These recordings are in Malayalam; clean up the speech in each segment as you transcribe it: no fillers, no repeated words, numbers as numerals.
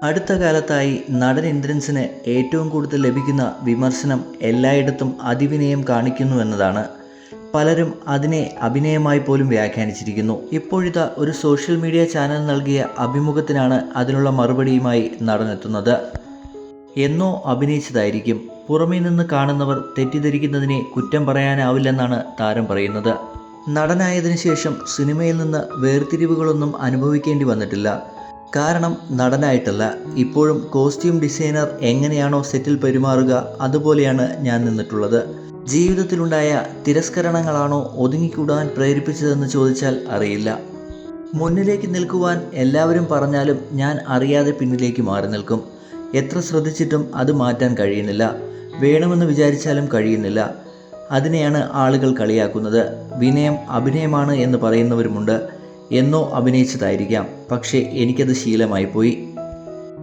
അടുത്ത കാലത്തായി നടൻ ഇന്ദ്രൻസിന് ഏറ്റവും കൂടുതൽ ലഭിക്കുന്ന വിമർശനം എല്ലായിടത്തും അതിവിനയം കാണിക്കുന്നു എന്നതാണ്. പലരും അതിനെ അഭിനയമായി പോലും വ്യാഖ്യാനിച്ചിരിക്കുന്നു. ഇപ്പോഴിതാ ഒരു സോഷ്യൽ മീഡിയ ചാനൽ നൽകിയ അഭിമുഖത്തിനാണ് അതിനുള്ള മറുപടിയുമായി നടനെത്തുന്നത്. എന്നോ അഭിനയിച്ചതായിരിക്കും, പുറമേ നിന്ന് കാണുന്നവർ തെറ്റിദ്ധരിക്കുന്നതിനെ കുറ്റം പറയാനാവില്ലെന്നാണ് താരം പറയുന്നത്. നടനായതിനു ശേഷം സിനിമയിൽ നിന്ന് വേർതിരിവുകളൊന്നും അനുഭവിക്കേണ്ടി വന്നിട്ടില്ല. കാരണം നടനായിട്ടല്ല, ഇപ്പോഴും കോസ്റ്റ്യൂം ഡിസൈനർ എങ്ങനെയാണോ സെറ്റിൽ പെരുമാറുക അതുപോലെയാണ് ഞാൻ നിന്നിട്ടുള്ളത്. ജീവിതത്തിലുണ്ടായ തിരസ്കരണങ്ങളാണോ ഒതുങ്ങിക്കൂടാൻ പ്രേരിപ്പിച്ചതെന്ന് ചോദിച്ചാൽ അറിയില്ല. മുന്നിലേക്ക് നിൽക്കുവാൻ എല്ലാവരും പറഞ്ഞാലും ഞാൻ അറിയാതെ പിന്നിലേക്ക് മാറി നിൽക്കും. എത്ര ശ്രദ്ധിച്ചിട്ടും അത് മാറ്റാൻ കഴിയുന്നില്ല. വേണമെന്ന് വിചാരിച്ചാലും കഴിയുന്നില്ല. അതിനെയാണ് ആളുകൾ കളിയാക്കുന്നത്. വിനയം അഭിനയമാണ് എന്ന് പറയുന്നവരുമുണ്ട്. എന്നോ അഭിനയിച്ചതായിരിക്കാം, പക്ഷേ എനിക്കത് ശീലമായി പോയി.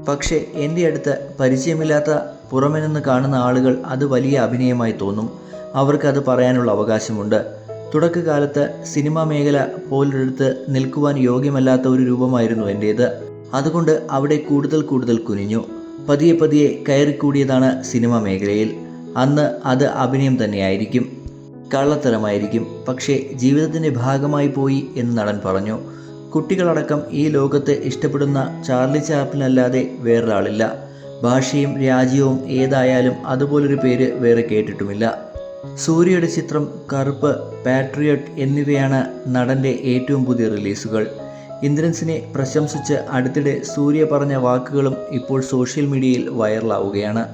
പക്ഷേ എൻ്റെ അടുത്ത് പരിചയമില്ലാത്ത പുറമെ നിന്ന് കാണുന്ന ആളുകൾ അത് വലിയ അഭിനയമായി തോന്നും. അവർക്കത് പറയാനുള്ള അവകാശമുണ്ട്. തുടക്കകാലത്ത് സിനിമാ മേഖല പോലൊരിടത്ത് നിൽക്കുവാൻ യോഗ്യമല്ലാത്ത ഒരു രൂപമായിരുന്നു എൻ്റേത്. അതുകൊണ്ട് അവിടെ കൂടുതൽ കുനിഞ്ഞു. പതിയെ കയറിക്കൂടിയതാണ് സിനിമാ മേഖലയിൽ. അന്ന് അത് അഭിനയം തന്നെയായിരിക്കും, കള്ളത്തരമായിരിക്കും, പക്ഷേ ജീവിതത്തിൻ്റെ ഭാഗമായി പോയി എന്ന് നടൻ പറഞ്ഞു. കുട്ടികളടക്കം ഈ ലോകത്തെ ഇഷ്ടപ്പെടുന്ന ചാർലി ചാപ്ലിനല്ലാതെ വേറൊരാളില്ല. ഭാഷയും രാജ്യവും ഏതായാലും അതുപോലൊരു പേര് വേറെ കേട്ടിട്ടുമില്ല. സൂര്യയുടെ ചിത്രം, കറുപ്പ്, പാട്രിയറ്റ് എന്നിവയാണ് നടൻ്റെ ഏറ്റവും പുതിയ റിലീസുകൾ. ഇന്ദ്രൻസിനെ പ്രശംസിച്ച് അടുത്തിടെ സൂര്യ പറഞ്ഞ വാക്കുകളും ഇപ്പോൾ സോഷ്യൽ മീഡിയയിൽ വൈറലാവുകയാണ്.